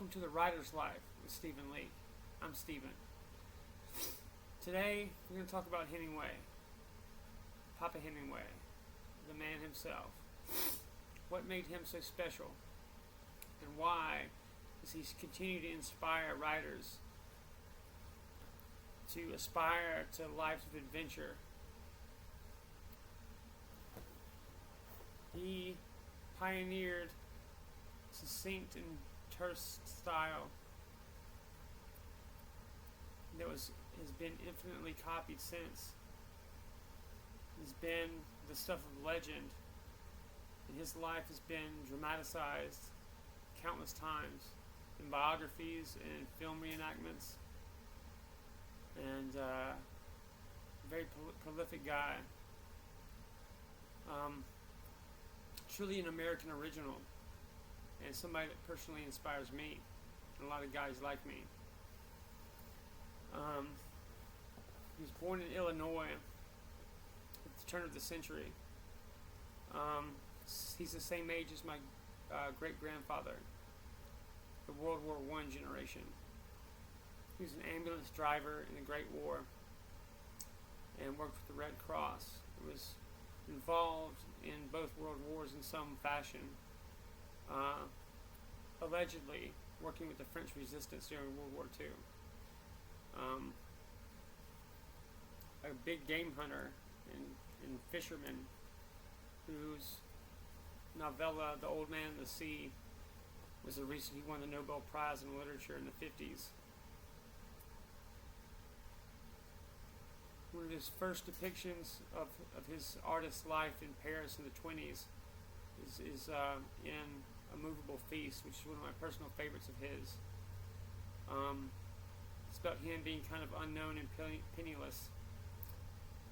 welcome to the Writer's Life with Stephen Leake. I'm Stephen. Today we're going to talk about Hemingway, Papa Hemingway, the man himself. What made him so special, and why does he continue to inspire writers to aspire to lives of adventure? He pioneered succinct and terse style that has been infinitely copied since. Has been the stuff of legend, and his life has been dramatized countless times in biographies and film reenactments, and a very prolific guy. Truly an American original, and somebody that personally inspires me and a lot of guys like me. He was born in Illinois at the turn of the century. He's the same age as my great-grandfather, the World War I generation. He was an ambulance driver in the Great War and worked with the Red Cross. He was involved in both World Wars in some fashion, allegedly working with the French resistance during World War II. A big game hunter and fisherman whose novella, The Old Man and the Sea, was the reason he won the Nobel Prize in Literature in the 50s. One of his first depictions of his artist's life in Paris in the 20s is in A Movable Feast, which is one of my personal favorites of his. It's about him being kind of unknown and penniless,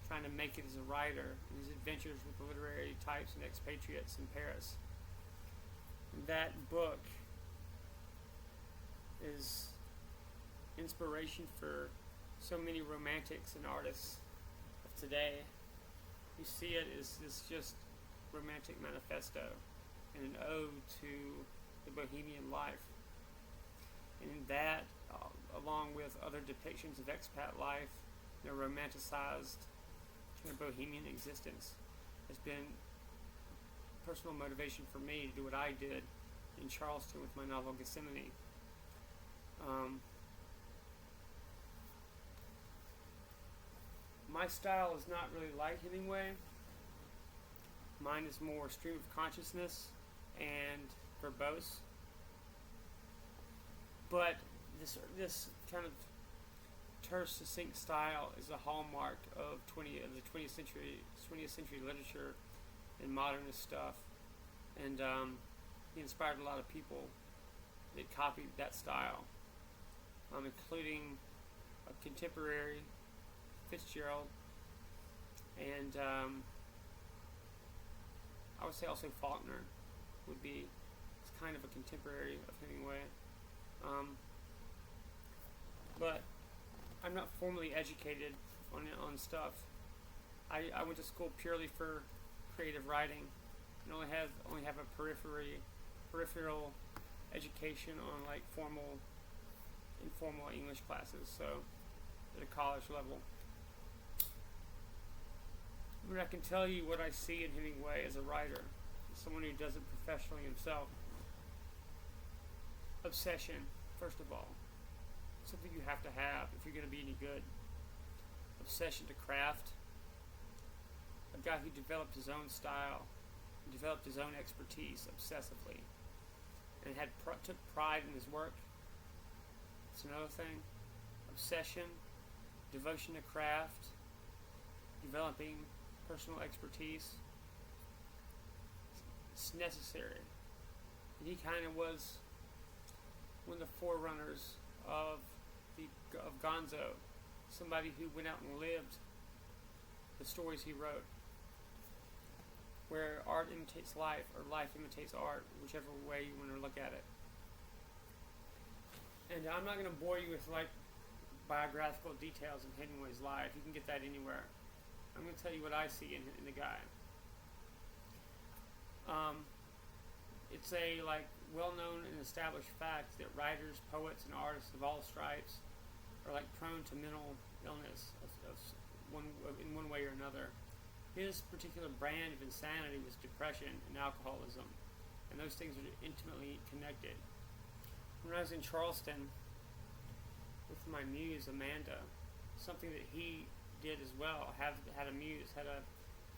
trying to make it as a writer, and his adventures with the literary types and expatriates in Paris. And that book is inspiration for so many romantics and artists of today. You see it as this just romantic manifesto and an ode to the bohemian life. And that, along with other depictions of expat life, romanticized kind of bohemian existence, has been personal motivation for me to do what I did in Charleston with my novel Gethsemane. My style is not really like Hemingway. Mine is more stream of consciousness and verbose. But this kind of terse, succinct style is a hallmark of the 20th century literature and modernist stuff. And he inspired a lot of people that copied that style, including a contemporary, Fitzgerald, and I would say also Faulkner would be kind of a contemporary of Hemingway. But I'm not formally educated on stuff. I went to school purely for creative writing, and only have a peripheral education on like informal English classes, so at a college level. But I can tell you what I see in Hemingway as a writer, someone who does it professionally himself. Obsession, first of all. Something you have to have if you're going to be any good. Obsession to craft. A guy who developed his own style, developed his own expertise obsessively, and took pride in his work. That's another thing. Obsession, devotion to craft, developing personal expertise. It's necessary. And he kind of was one of the forerunners of Gonzo, somebody who went out and lived the stories he wrote, where art imitates life or life imitates art, whichever way you want to look at it. And I'm not going to bore you with like biographical details of Hemingway's life. You can get that anywhere. I'm going to tell you what I see in the guy. it's a like well-known and established fact that writers, poets, and artists of all stripes are like prone to mental illness in one way or another. His particular brand of insanity was depression and alcoholism, and those things are intimately connected. When I was in Charleston with my muse Amanda, something that he did as well, had a muse, had a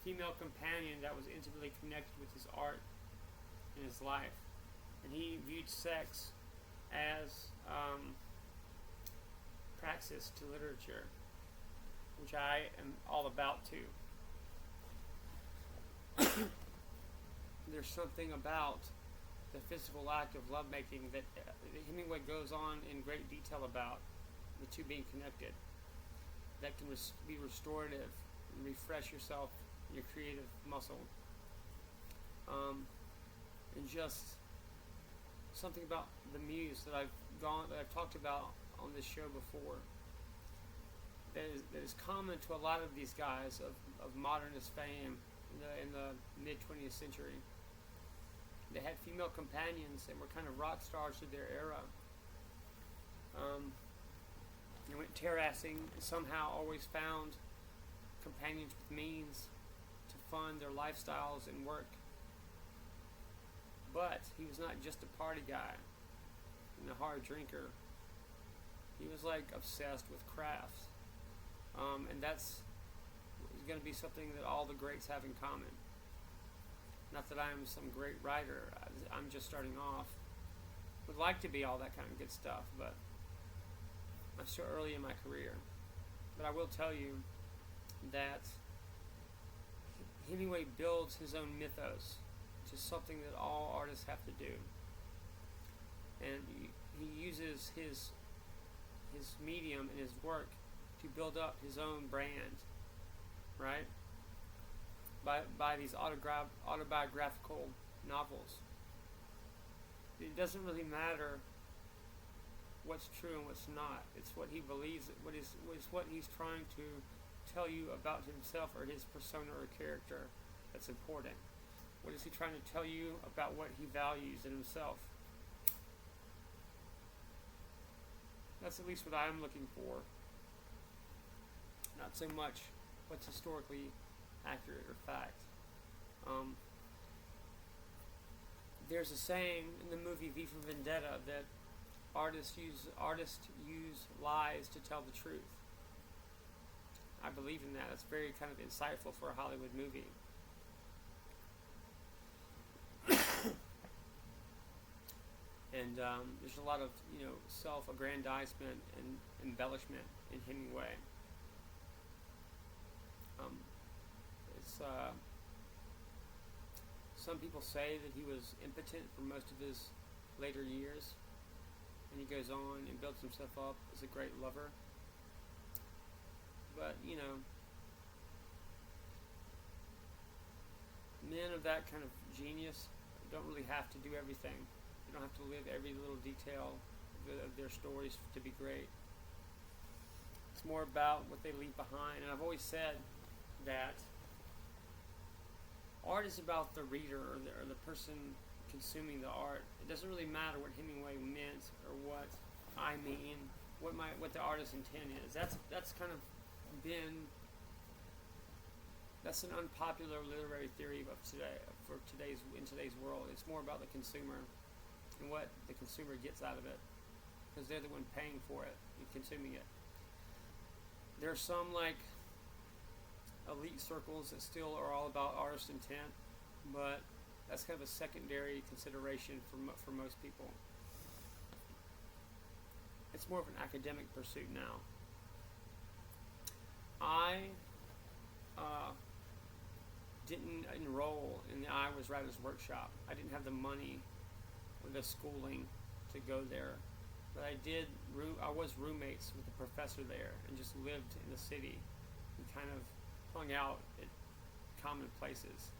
female companion that was intimately connected with his art in his life, and he viewed sex as praxis to literature, which I am all about too. There's something about the physical act of lovemaking that Hemingway goes on in great detail about, the two being connected, that can be restorative and refresh yourself, your creative muscle. And just something about the muse that I've talked about on this show before, that is common to a lot of these guys of modernist fame in the mid 20th century. They had female companions and were kind of rock stars of their era. They went terracing and somehow always found companions with means to fund their lifestyles and work. But he was not just a party guy and a hard drinker. He was like obsessed with crafts. And that's going to be something that all the greats have in common. Not that I'm some great writer. I'm just starting off. Would like to be all that kind of good stuff, but I'm still early in my career. But I will tell you that Hemingway builds his own mythos, which is something that all artists have to do. And he uses his medium and his work to build up his own brand, right? By these autobiographical novels. It doesn't really matter what's true and what's not. It's what he believes, what he's trying to tell you about himself or his persona or character that's important. What is he trying to tell you about what he values in himself? That's at least what I'm looking for. Not so much what's historically accurate or fact. There's a saying in the movie V for Vendetta that artists use lies to tell the truth. I believe in that. It's very kind of insightful for a Hollywood movie. And there's a lot of self-aggrandizement and embellishment in Hemingway. Some people say that he was impotent for most of his later years, and he goes on and builds himself up as a great lover. But, men of that kind of genius don't really have to do everything. They don't have to live every little detail of their stories to be great. It's more about what they leave behind. And I've always said that art is about the reader or the person consuming the art. It doesn't really matter what Hemingway meant or what I mean, what the artist's intent is. That's kind of been, that's an unpopular literary theory of today in today's world. It's more about the consumer and what the consumer gets out of it, because they're the one paying for it and consuming it. There are some elite circles that still are all about artist intent, but that's kind of a secondary consideration for most people. It's more of an academic pursuit now. I didn't enroll in the Iowa's Writers Workshop. I didn't have the money or the schooling to go there, but I was roommates with the professor there and just lived in the city and kind of hung out at common places.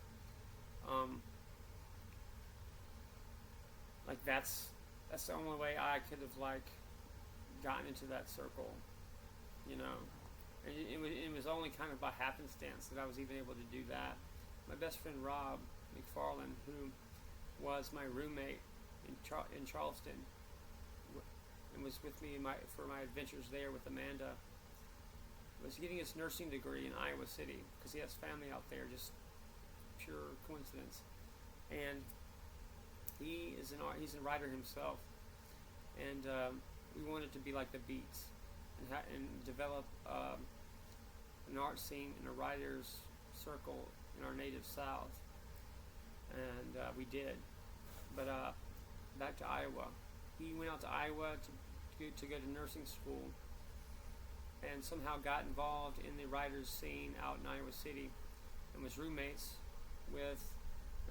That's the only way I could have gotten into that circle, And it was only kind of by happenstance that I was even able to do that. My best friend Rob McFarland, who was my roommate in Charleston, and was with me for my adventures there with Amanda. Was getting his nursing degree in Iowa City because he has family out there, just pure coincidence. And he's a writer himself, and we wanted to be like the Beats and develop an art scene and a writer's circle in our native South, and we did. But back to Iowa, he went out to Iowa to go to nursing school, and somehow got involved in the writers scene out in Iowa City, and was roommates with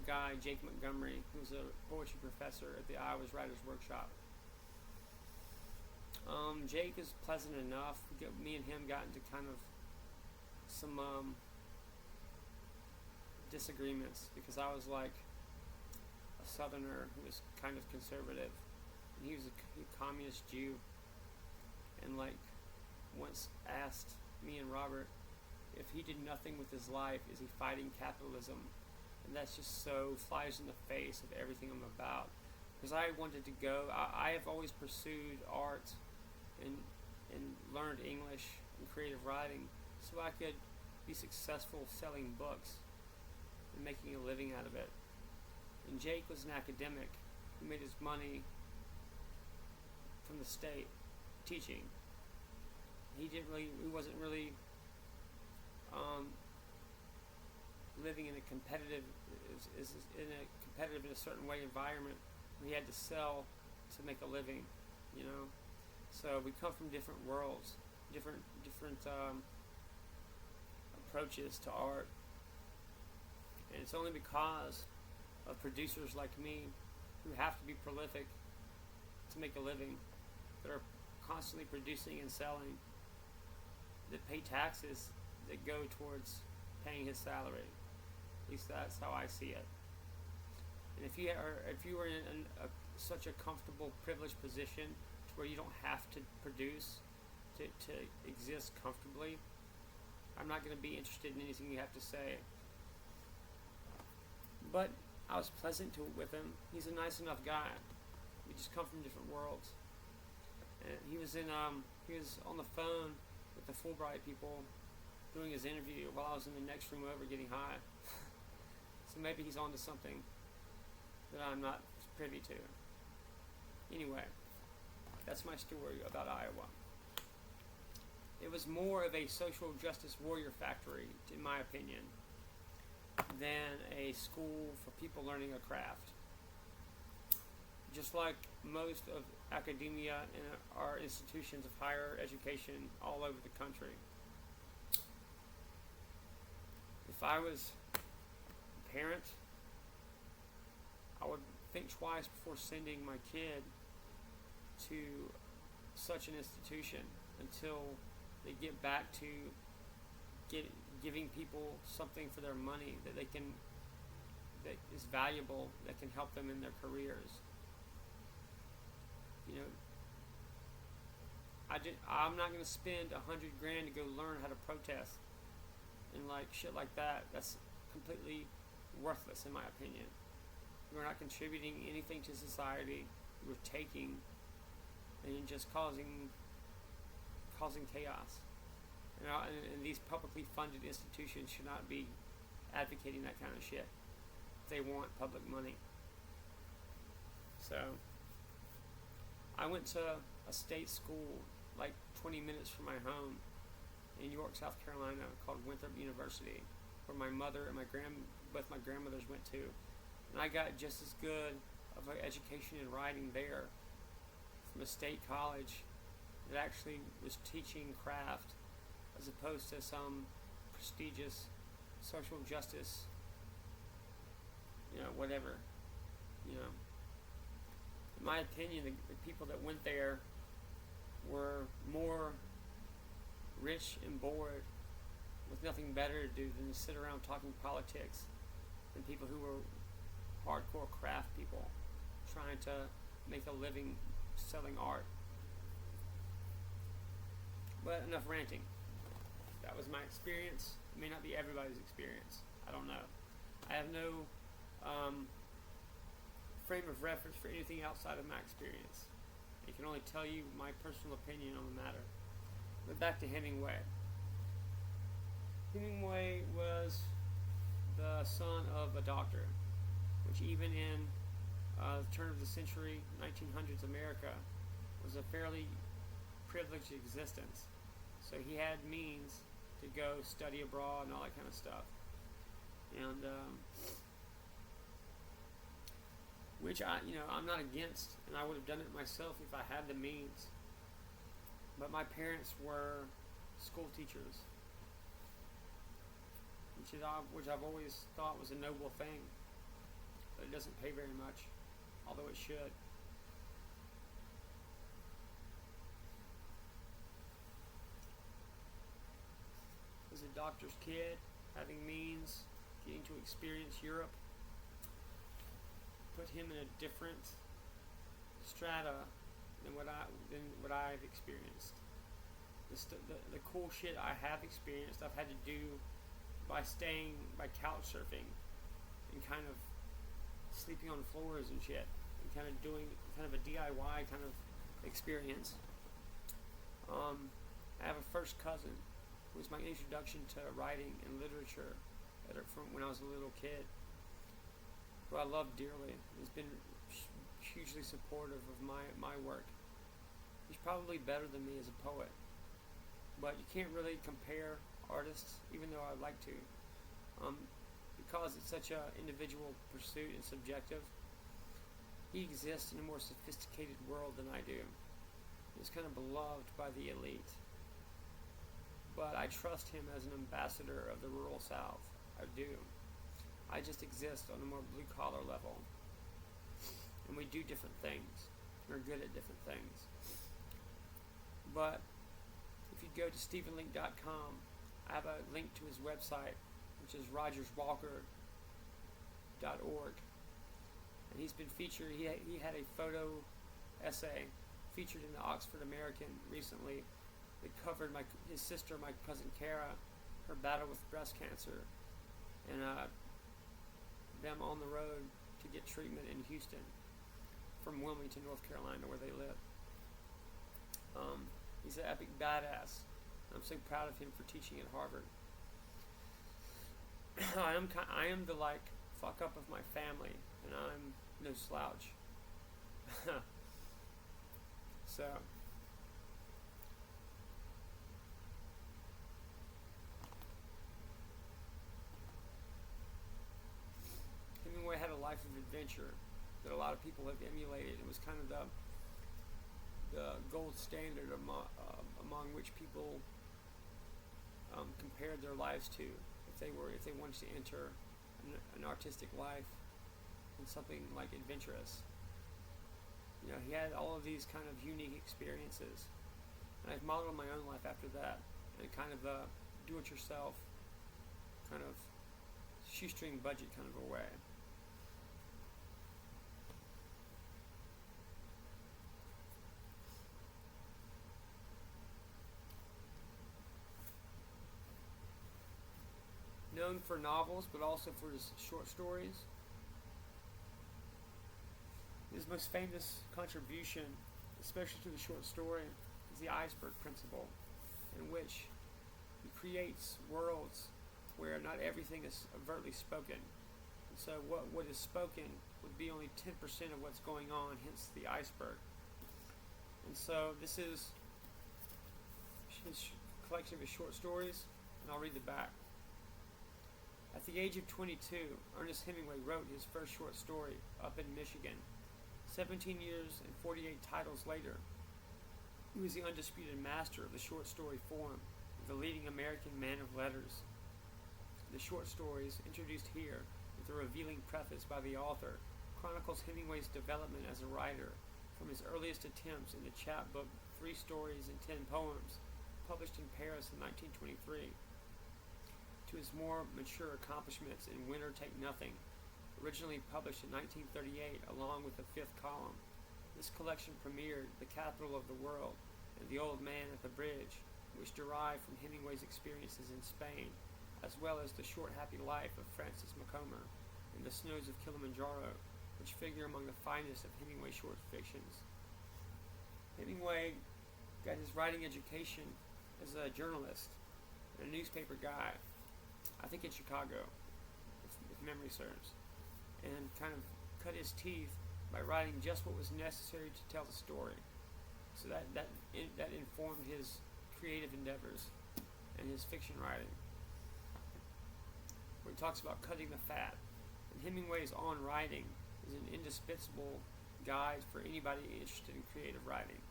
a guy, Jake Montgomery, who's a poetry professor at the Iowa's Writers Workshop. Jake is pleasant enough. Me and him got into kind of some disagreements because I was like a Southerner who was kind of conservative, and he was a communist Jew, and like once asked me and Robert if he did nothing with his life, is he fighting capitalism? And that's just so flies in the face of everything I'm about. Because I wanted to go, I have always pursued art and learned English and creative writing so I could be successful selling books and making a living out of it. And Jake was an academic who made his money from the state teaching. He wasn't really living in a competitive in a certain way environment where he had to sell to make a living, you know. So we come from different worlds, different approaches to art, and it's only because of producers like me who have to be prolific to make a living, that are constantly producing and selling, that pay taxes that go towards paying his salary. At least that's how I see it. And if you are in such a comfortable, privileged position to where you don't have to produce to exist comfortably, I'm not going to be interested in anything you have to say. But I was pleasant with him. He's a nice enough guy. We just come from different worlds. And he was on the phone with the Fulbright people doing his interview while I was in the next room over getting high. So maybe he's onto something that I'm not privy to. Anyway, that's my story about Iowa. It was more of a social justice warrior factory, in my opinion, than a school for people learning a craft. Just like most of academia and our institutions of higher education all over the country. If I was a parent, I would think twice before sending my kid to such an institution until they get back to giving people something for their money that is valuable, that can help them in their careers. You know, I'm not going to spend $100,000 to go learn how to protest and like shit like that. That's completely worthless in my opinion. We're not contributing anything to society. We're taking and just causing chaos. And these publicly funded institutions should not be advocating that kind of shit if they want public money. So I went to a state school like 20 minutes from my home in York, South Carolina, called Winthrop University, where my mother and both my grandmothers went to. And I got just as good of an education in writing there from a state college that actually was teaching craft as opposed to some prestigious social justice, whatever. In my opinion, the people that went there were more rich and bored with nothing better to do than to sit around talking politics than people who were hardcore craft people trying to make a living selling art. But enough ranting. That was my experience. It may not be everybody's experience. I don't know. I have no frame of reference for anything outside of my experience. I can only tell you my personal opinion on the matter. But back to Hemingway. Hemingway was the son of a doctor, which even in the turn of the century, 1900s America, was a fairly privileged existence. So he had means to go study abroad and all that kind of stuff. And which I'm not against, and I would have done it myself if I had the means. But my parents were school teachers, which I've always thought was a noble thing. But it doesn't pay very much, although it should. As a doctor's kid, having means, getting to experience Europe, put him in a different strata than what I've experienced. The cool shit I have experienced, I've had to do by couch surfing and kind of sleeping on floors and shit, and kind of doing kind of a DIY kind of experience. I have a first cousin who was my introduction to writing and literature from when I was a little kid, who I love dearly. He's been hugely supportive of my work. He's probably better than me as a poet, but you can't really compare artists, even though I'd like to, because it's such an individual pursuit and subjective. He exists in a more sophisticated world than I do. He's kind of beloved by the elite, but I trust him as an ambassador of the rural South. I do. I just exist on a more blue-collar level, and we do different things. We're good at different things. But if you go to StephenLeake.com, I have a link to his website, which is rogerswalker.org, and he's been featured. He had a photo essay featured in the Oxford American recently that covered his sister, my cousin Kara, her battle with breast cancer, and them on the road to get treatment in Houston from Wilmington, North Carolina, where they live. He's an epic badass. I'm so proud of him for teaching at Harvard. I am the fuck up of my family, and I'm no slouch. So Hemingway had a life of adventure that a lot of people have emulated. It was kind of the gold standard among which people compared their lives to if they wanted to enter an artistic life and something like adventurous. He had all of these kind of unique experiences, and I've modeled my own life after that in kind of a do-it-yourself kind of shoestring budget kind of a way. Known for novels, but also for his short stories. His most famous contribution, especially to the short story, is the iceberg principle, in which he creates worlds where not everything is overtly spoken. And so what is spoken would be only 10% of what's going on, hence the iceberg. And so this is his collection of his short stories, and I'll read the back. At the age of 22, Ernest Hemingway wrote his first short story, Up in Michigan. 17 years and 48 titles later, he was the undisputed master of the short story form, the leading American man of letters. The short stories, introduced here with a revealing preface by the author, chronicles Hemingway's development as a writer, from his earliest attempts in the chapbook 3 Stories and 10 Poems, published in Paris in 1923, to his more mature accomplishments in Winter Take Nothing, originally published in 1938 along with the 5th column. This collection premiered The Capital of the World and The Old Man at the Bridge, which derived from Hemingway's experiences in Spain, as well as The Short Happy Life of Francis Macomber and The Snows of Kilimanjaro, which figure among the finest of Hemingway's short fictions. Hemingway got his writing education as a journalist and a newspaper guy, I think in Chicago, if memory serves, and kind of cut his teeth by writing just what was necessary to tell the story. So that informed his creative endeavors and his fiction writing, where he talks about cutting the fat. And Hemingway's On Writing is an indispensable guide for anybody interested in creative writing.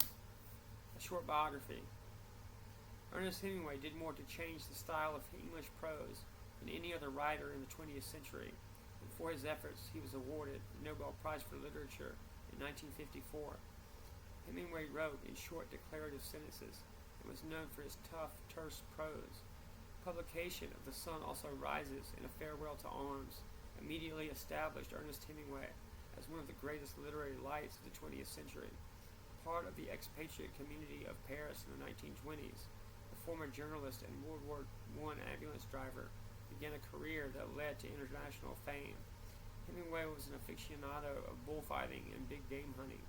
A short biography. Ernest Hemingway did more to change the style of English prose than any other writer in the 20th century, and for his efforts he was awarded the Nobel Prize for Literature in 1954. Hemingway wrote in short declarative sentences and was known for his tough, terse prose. Publication of The Sun Also Rises and A Farewell to Arms immediately established Ernest Hemingway as one of the greatest literary lights of the 20th century. Part of the expatriate community of Paris in the 1920s, the former journalist and World War I ambulance driver began a career that led to international fame. Hemingway was an aficionado of bullfighting and big game hunting,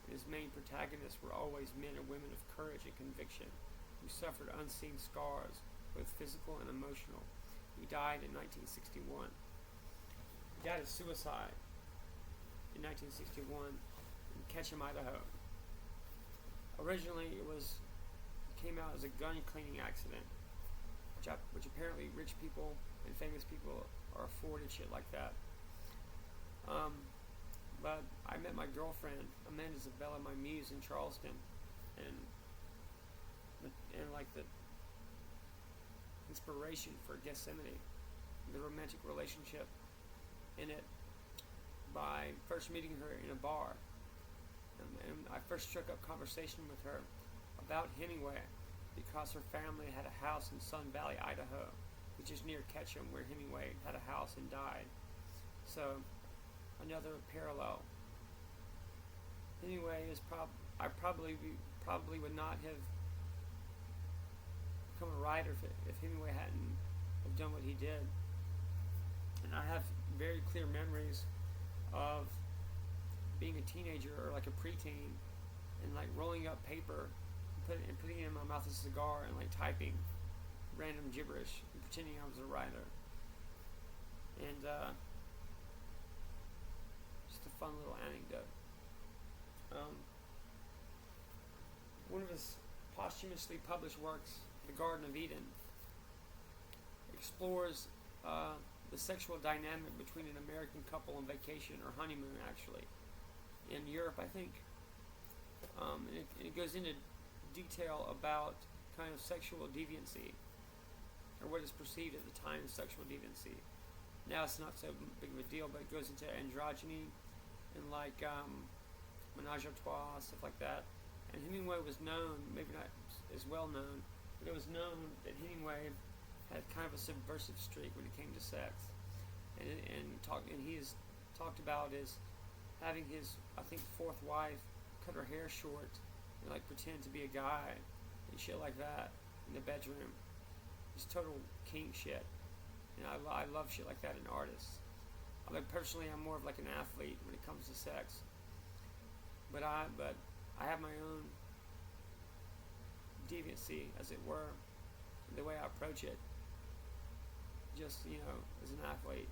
and his main protagonists were always men and women of courage and conviction who suffered unseen scars, both physical and emotional. He died in 1961. He died of suicide in 1961 in Ketchum, Idaho. Originally, it came out as a gun cleaning accident, which apparently rich people and famous people are afforded shit like that. But I met my girlfriend, Amanda Isabella, my muse, in Charleston, and like the inspiration for Gethsemane, the romantic relationship in it, by first meeting her in a bar. And I first struck up conversation with her about Hemingway because her family had a house in Sun Valley, Idaho, which is near Ketchum, where Hemingway had a house and died. So, another parallel. Hemingway is I probably would not have become a writer if Hemingway hadn't have done what he did. And I have very clear memories of being a teenager or like a preteen and like rolling up paper and putting it in my mouth as a cigar and like typing random gibberish and pretending I was a writer. And just a fun little anecdote. One of his posthumously published works, The Garden of Eden, explores the sexual dynamic between an American couple on vacation, or honeymoon actually, in Europe, I think. And it goes into detail about kind of sexual deviancy, or what is perceived at the time as sexual deviancy. Now it's not so big of a deal, but it goes into androgyny and like menage a trois, stuff like that. And Hemingway was known, maybe not as well known, but it was known that Hemingway had kind of a subversive streak when it came to sex. And he has talked about as having his, I think, fourth wife cut her hair short and like pretend to be a guy and shit like that in the bedroom. It's total kink shit. And I love shit like that in artists. Personally, I'm more of like an athlete when it comes to sex. But I have my own deviancy, as it were, in the way I approach it. Just, as an athlete.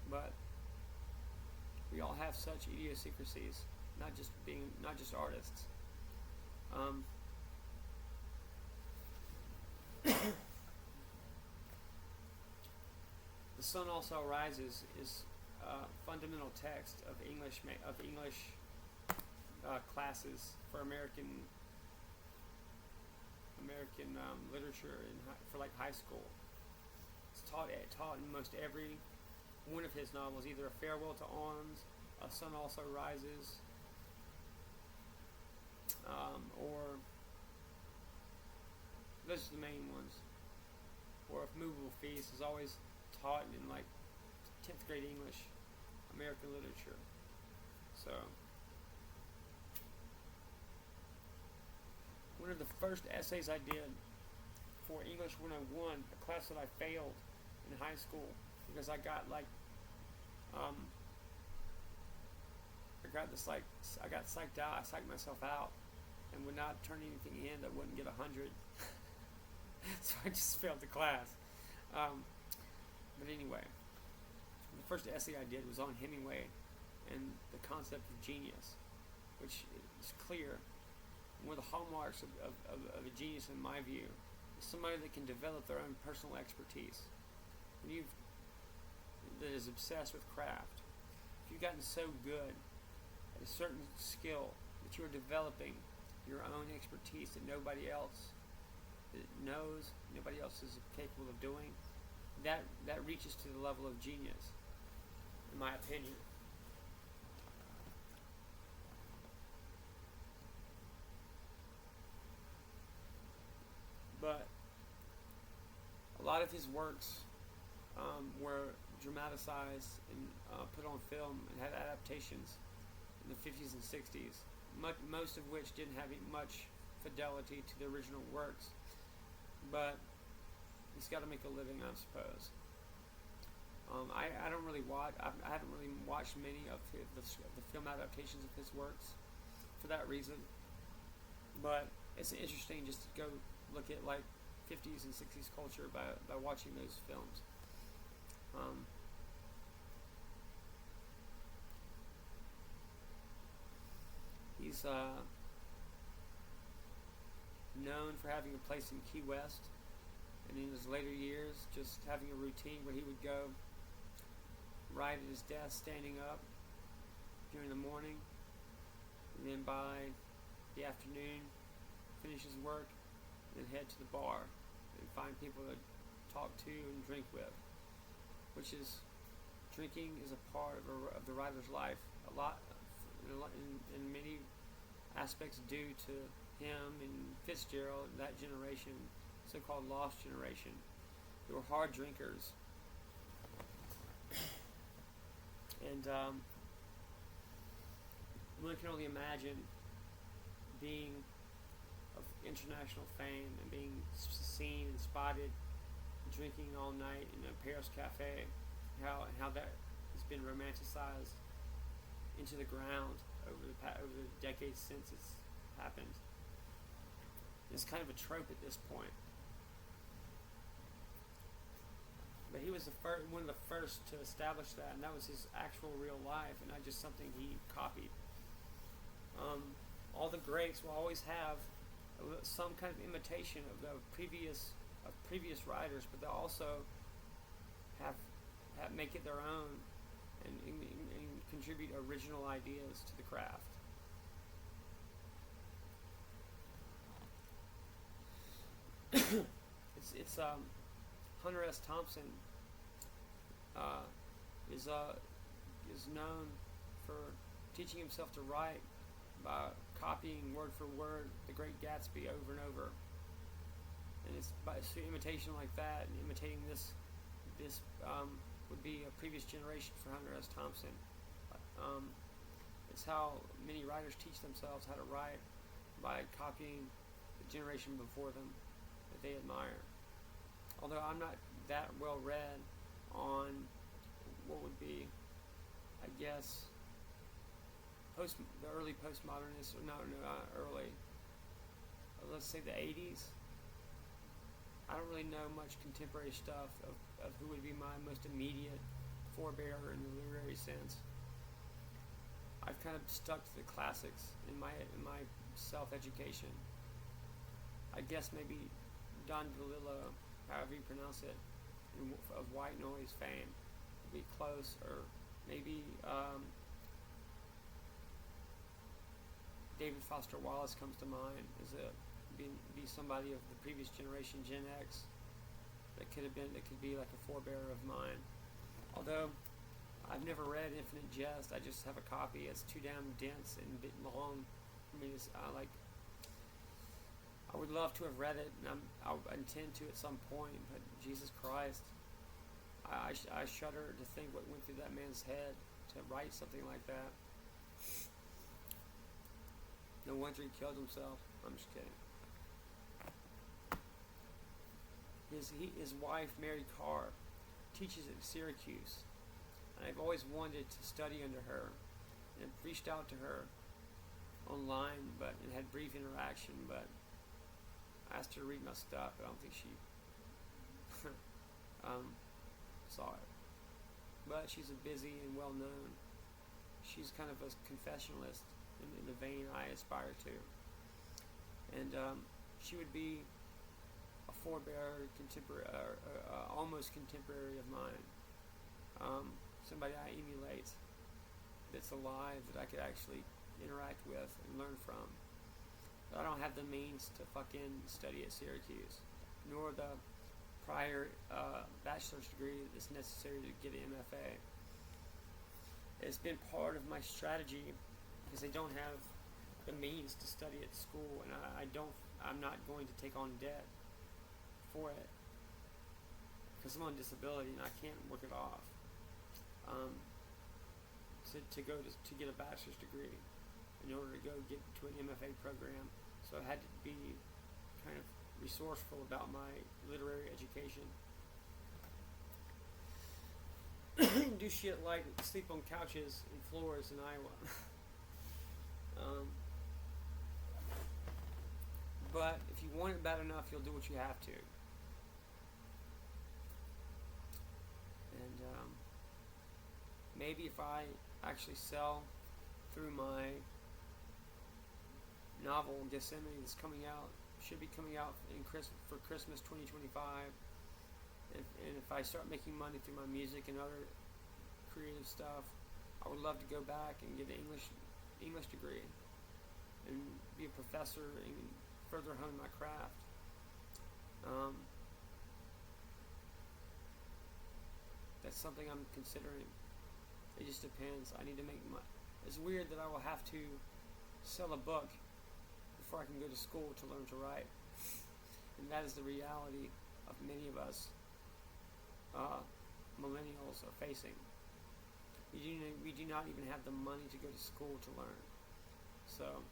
But we all have such idiosyncrasies, not just artists. The Sun Also Rises is a fundamental text of English classes for American literature for like high school. It's taught in most every one of his novels, either A Farewell to Arms, A Sun Also Rises, or those are the main ones. Or If Movable Feast is always taught in like 10th grade English, American literature. So one of the first essays I did for English 101, a class that I failed in high school because I got like Um, I got psyched out. I psyched myself out, and would not turn anything in that wouldn't get 100. So I just failed the class. But anyway, the first essay I did was on Hemingway and the concept of genius, which is clear. One of the hallmarks of a genius, in my view, is somebody that can develop their own personal expertise. That is obsessed with craft. If you've gotten so good at a certain skill that you are developing your own expertise that nobody else knows, nobody else is capable of doing, that reaches to the level of genius, in my opinion. But a lot of his works were dramatized and put on film and had adaptations in the 50s and 60s, most of which didn't have much fidelity to the original works. But he's got to make a living, I suppose. I don't really watch. I haven't really watched many of the film adaptations of his works for that reason. But it's interesting just to go look at like 50s and 60s culture by watching those films. He's known for having a place in Key West, and in his later years, just having a routine where he would go write at his desk standing up during the morning, and then by the afternoon finish his work, and then head to the bar and find people to talk to and drink with, which is, drinking is a part of the writer's life, a lot in many aspects due to him and Fitzgerald, that generation, so-called lost generation. They were hard drinkers. And one can only imagine being of international fame and being seen and spotted drinking all night in a Paris cafe, how that has been romanticized into the ground over the decades since it's happened. It's kind of a trope at this point. But he was one of the first to establish that, and that was his actual real life, and not just something he copied. All the greats will always have some kind of imitation of previous writers, but they also have make it their own and contribute original ideas to the craft. It's Hunter S. Thompson is known for teaching himself to write by copying word for word The Great Gatsby over and over, and it's through imitation like that, and imitating this would be a previous generation for Hunter S. Thompson. It's how many writers teach themselves how to write, by copying the generation before them that they admire. Although I'm not that well read on what would be, I guess, the early postmodernists, or not early, let's say the 80s. I don't really know much contemporary stuff of who would be my most immediate forebearer in the literary sense. I've kind of stuck to the classics in my self-education. I guess maybe Don DeLillo, however you pronounce it, of White Noise fame, would be close, or maybe David Foster Wallace comes to mind as be somebody of the previous generation, Gen X, that could be like a forebearer of mine. Although I've never read Infinite Jest, I just have a copy. It's too damn dense and a bit long for me. I would love to have read it, and I intend to at some point. But Jesus Christ, I shudder to think what went through that man's head to write something like that. No wonder he killed himself. I'm just kidding. His wife, Mary Carr, teaches at Syracuse. And I've always wanted to study under her, and I've reached out to her online, and had brief interaction, but I asked her to read my stuff, but I don't think she saw it. But she's a busy and well-known. She's kind of a confessionalist in the vein I aspire to. And she would be a forebear, contemporary, almost contemporary of mine. Somebody I emulate that's alive that I could actually interact with and learn from. But I don't have the means to fucking study at Syracuse, nor the prior bachelor's degree that's necessary to get an MFA. It's been part of my strategy because I don't have the means to study at school, and I'm not going to take on debt for it because I'm on disability and I can't work it off. To get a bachelor's degree in order to go get to an MFA program, so I had to be kind of resourceful about my literary education. Do shit like sleep on couches and floors in Iowa. But if you want it bad enough, you'll do what you have to. And maybe if I actually sell through my novel Gethsemane that's coming out, should be coming out for Christmas 2025, and if I start making money through my music and other creative stuff, I would love to go back and get an English degree and be a professor and further hone my craft. That's something I'm considering. It just depends. I need to make money. It's weird that I will have to sell a book before I can go to school to learn to write. And that is the reality of many of us millennials are facing. We do not even have the money to go to school to learn. So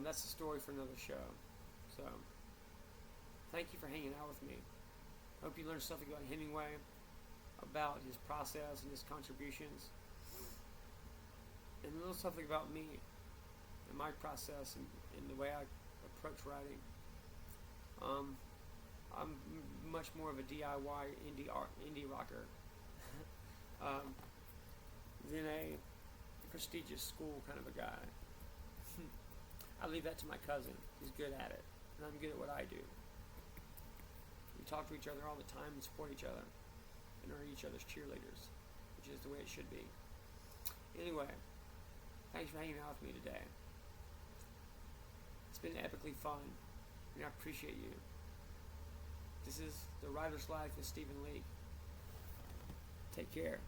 that's a story for another show. So thank you for hanging out with me. Hope you learned something about Hemingway, about his process and his contributions, and a little something about me and my process and the way I approach writing. I'm much more of a DIY indie rocker than a prestigious school kind of a guy. I leave that to my cousin. He's good at it, and I'm good at what I do. We talk to each other all the time and support each other and are each other's cheerleaders, which is the way it should be. Anyway, thanks for hanging out with me today. It's been epically fun, and I appreciate you. This is The Writer's Life with Stephen Leake. Take care.